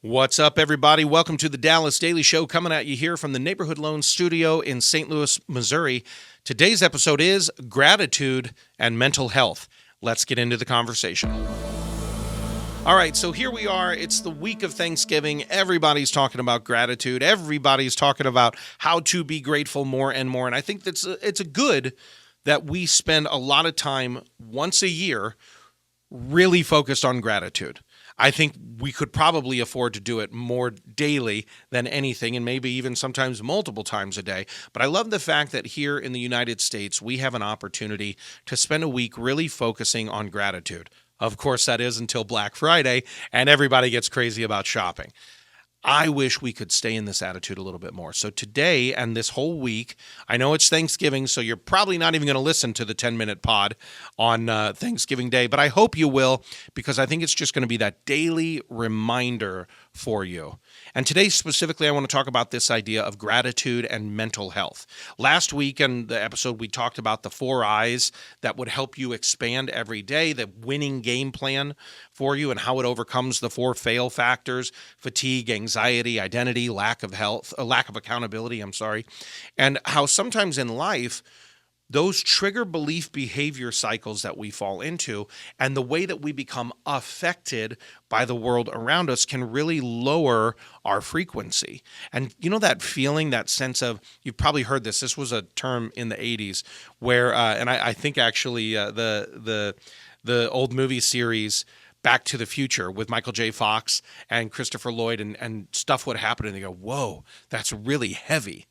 What's up, everybody? Welcome to the Dallas Daily Show, coming at you here from the Neighborhood Loan Studio in St. Louis, Missouri. Today's episode is gratitude and mental health. Let's get into the conversation. All right, so here we are. It's the week of Thanksgiving. Everybody's talking about gratitude. Everybody's talking about how to be grateful more and more. And I think it's a good that we spend a lot of time once a year really focused on gratitude. I think we could probably afford to do it more daily than anything, and maybe even sometimes multiple times a day. But I love the fact that here in the United States, we have an opportunity to spend a week really focusing on gratitude. Of course, that is until Black Friday, and everybody gets crazy about shopping. I wish we could stay in this attitude a little bit more. So today and this whole week, I know it's Thanksgiving, so you're probably not even going to listen to the 10-minute pod on Thanksgiving Day, but I hope you will, because I think it's just going to be that daily reminder for you. And today specifically, I want to talk about this idea of gratitude and mental health. Last week in the episode, we talked about the 4 I's that would help you expand every day, the winning game plan for you, and how it overcomes the 4 fail factors: fatigue, anxiety, identity, lack of accountability, and how sometimes in life, those trigger belief behavior cycles that we fall into and the way that we become affected by the world around us can really lower our frequency. And you know that feeling, that sense of, you've probably heard this. This was a term in the 80s where, and I think actually the old movie series Back to the Future with Michael J. Fox and Christopher Lloyd and stuff would happen and they go, whoa, that's really heavy.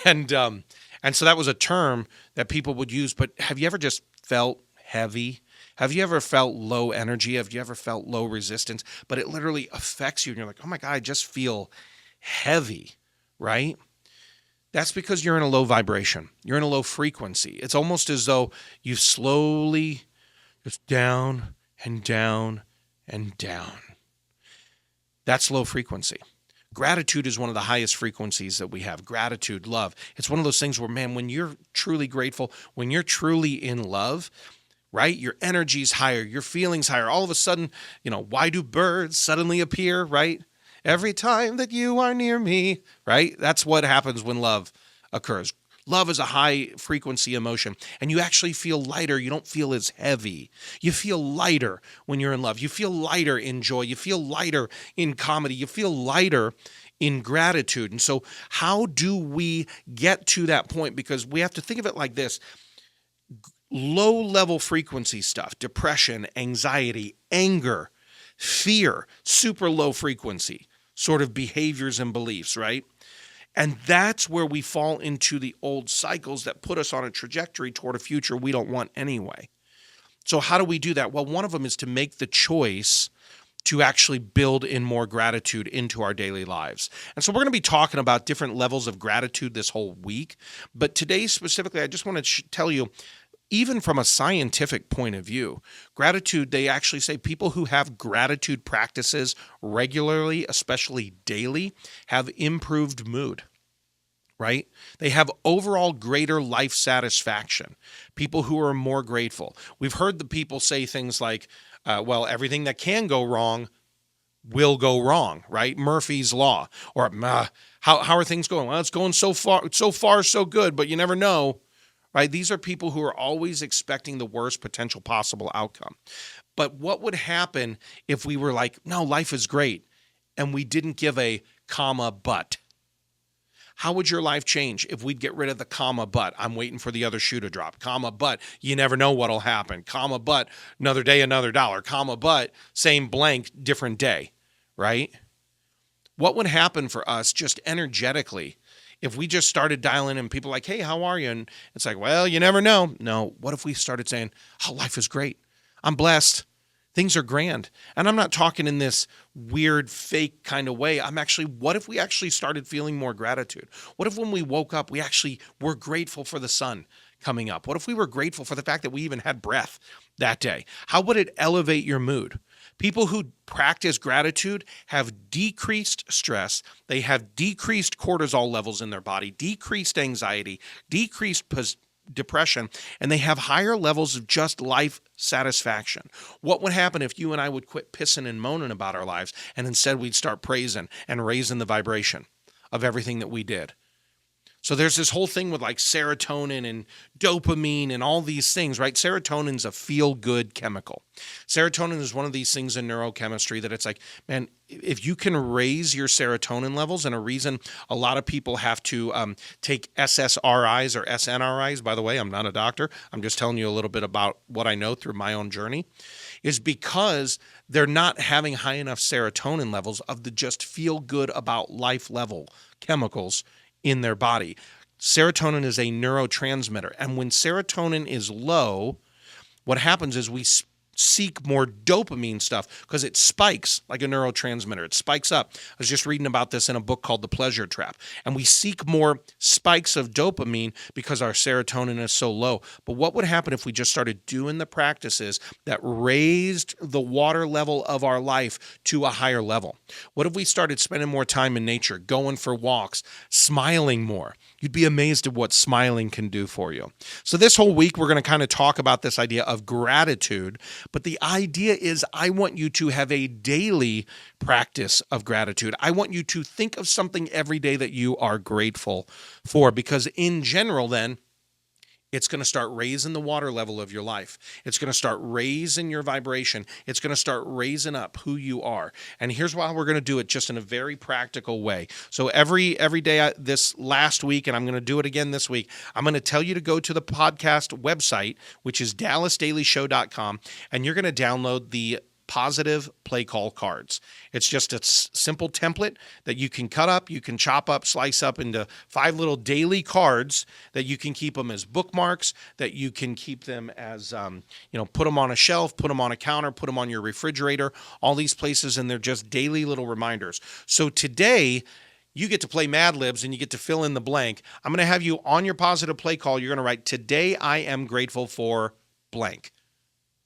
And so that was a term that people would use. But have you ever just felt heavy? Have you ever felt low energy? Have you ever felt low resistance? But it literally affects you and you're like, oh my God, I just feel heavy, right? That's because you're in a low vibration. You're in a low frequency. It's almost as though you slowly just down and down and down. That's low frequency. Gratitude is one of the highest frequencies that we have. Gratitude, love. It's one of those things where, man, when you're truly grateful, when you're truly in love, right, your energy's higher, your feelings higher. All of a sudden, why do birds suddenly appear, right? Every time that you are near me, right? That's what happens when love occurs. Love is a high frequency emotion, and you actually feel lighter. You don't feel as heavy. You feel lighter when you're in love. You feel lighter in joy. You feel lighter in comedy. You feel lighter in gratitude. And so how do we get to that point? Because we have to think of it like this. Low-level frequency stuff, depression, anxiety, anger, fear, super low frequency sort of behaviors and beliefs, right? And that's where we fall into the old cycles that put us on a trajectory toward a future we don't want anyway. So how do we do that? Well, one of them is to make the choice to actually build in more gratitude into our daily lives. And so we're going to be talking about different levels of gratitude this whole week. But today specifically, I just want to tell you, even from a scientific point of view, gratitude, they actually say people who have gratitude practices regularly, especially daily, have improved mood, right? They have overall greater life satisfaction. People who are more grateful. We've heard the people say things like, well, everything that can go wrong will go wrong, right? Murphy's Law. Or how are things going? Well, it's going so far, so good, but you never know. Right? These are people who are always expecting the worst potential possible outcome. But what would happen if we were like, no, life is great, and we didn't give a comma, but? How would your life change if we'd get rid of the comma, but? I'm waiting for the other shoe to drop. Comma, but you never know what'll happen. Comma, but another day, another dollar. Comma, but same blank, different day, right? What would happen for us just energetically if we just started dialing in, people like, hey, how are you? And it's like, well, you never know. No, what if we started saying, oh, life is great. I'm blessed. Things are grand. And I'm not talking in this weird, fake kind of way. What if we actually started feeling more gratitude? What if when we woke up, we actually were grateful for the sun coming up? What if we were grateful for the fact that we even had breath that day? How would it elevate your mood? People who practice gratitude have decreased stress. They have decreased cortisol levels in their body, decreased anxiety, decreased depression, and they have higher levels of just life satisfaction. What would happen if you and I would quit pissing and moaning about our lives and instead we'd start praising and raising the vibration of everything that we did? So there's this whole thing with like serotonin and dopamine and all these things, right? Serotonin's a feel-good chemical. Serotonin is one of these things in neurochemistry that it's like, man, if you can raise your serotonin levels, and a reason a lot of people have to take SSRIs or SNRIs, by the way, I'm not a doctor, I'm just telling you a little bit about what I know through my own journey, is because they're not having high enough serotonin levels of the just feel good about life level chemicals in their body. Serotonin is a neurotransmitter. And when serotonin is low, what happens is we seek more dopamine stuff because it spikes like a neurotransmitter. It spikes up. I was just reading about this in a book called The Pleasure Trap. And we seek more spikes of dopamine because our serotonin is so low. But what would happen if we just started doing the practices that raised the water level of our life to a higher level? What if we started spending more time in nature, going for walks, smiling more? You'd be amazed at what smiling can do for you. So this whole week, we're going to kind of talk about this idea of gratitude. But the idea is I want you to have a daily practice of gratitude. I want you to think of something every day that you are grateful for, because in general, then, it's going to start raising the water level of your life. It's going to start raising your vibration. It's going to start raising up who you are. And here's why we're going to do it just in a very practical way. So every day this last week, and I'm going to do it again this week, I'm going to tell you to go to the podcast website, which is dallasdailyshow.com, and you're going to download the positive play call cards. It's just a simple template that you can cut up, you can chop up, slice up into 5 little daily cards that you can keep them as bookmarks, that you can keep them as, put them on a shelf, put them on a counter, put them on your refrigerator, all these places, and they're just daily little reminders. So today, you get to play Mad Libs and you get to fill in the blank. I'm going to have you on your positive play call. You're going to write, today I am grateful for blank.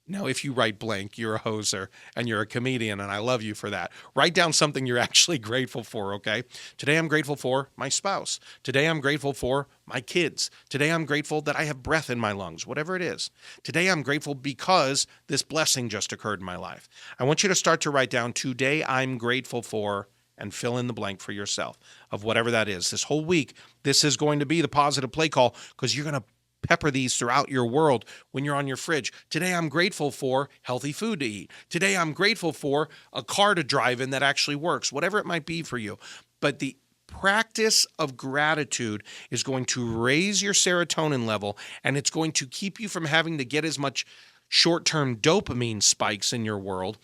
Now, if you write blank, you're a hoser and you're a comedian, and I love you for that. Write down something you're actually grateful for, okay? Today I'm grateful for my spouse. Today I'm grateful for my kids. Today I'm grateful that I have breath in my lungs, whatever it is. Today I'm grateful because this blessing just occurred in my life. I want you to start to write down, today I'm grateful for, and fill in the blank for yourself of whatever that is. This whole week, this is going to be the positive play call, because you're going to pepper these throughout your world when you're on your fridge. Today, I'm grateful for healthy food to eat. Today, I'm grateful for a car to drive in that actually works, whatever it might be for you. But the practice of gratitude is going to raise your serotonin level, and it's going to keep you from having to get as much short-term dopamine spikes in your world,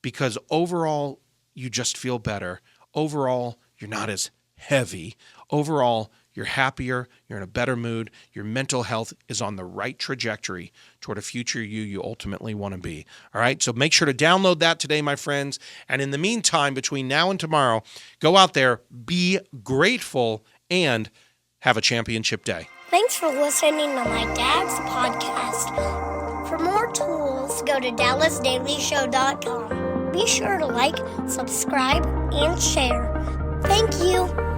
because overall, you just feel better. Overall, you're not as heavy. Overall, you're happier, you're in a better mood, your mental health is on the right trajectory toward a future you ultimately want to be. All right, so make sure to download that today, my friends. And in the meantime, between now and tomorrow, go out there, be grateful, and have a championship day. Thanks for listening to my dad's podcast. For more tools, go to dallasdailyshow.com. Be sure to like, subscribe, and share. Thank you.